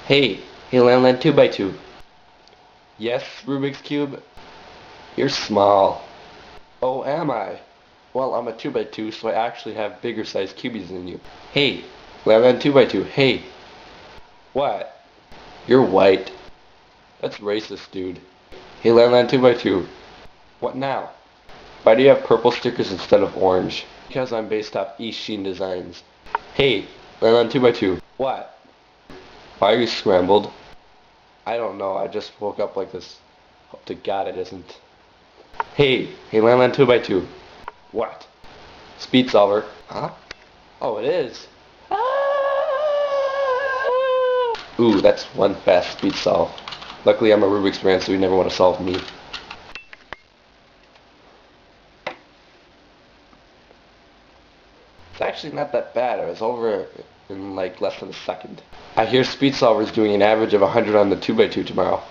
Hey, hey Landland 2 by 2. Yes, Rubik's Cube? You're small. Oh, am I? Well, I'm a 2 by 2, so I actually have bigger sized cubies than you. Hey, Landland 2 by 2. Hey. What? You're white. That's racist, dude. Hey, Landland 2 by 2. What now? Why do you have purple stickers instead of orange? Because I'm based off East Sheen Designs. Hey, Landland 2 by 2. What? Why are you scrambled? I don't know, I just woke up like this. Hope to God it isn't. Hey, Landland 2 by 2. What? Speed solver. Huh? Oh, it is. Ooh, that's one fast speed solve. Luckily I'm a Rubik's man, so you never want to solve me. It's actually not that bad. I was over in like less than a second. I hear speed solver's doing an average of 100 on the 2 by 2 tomorrow.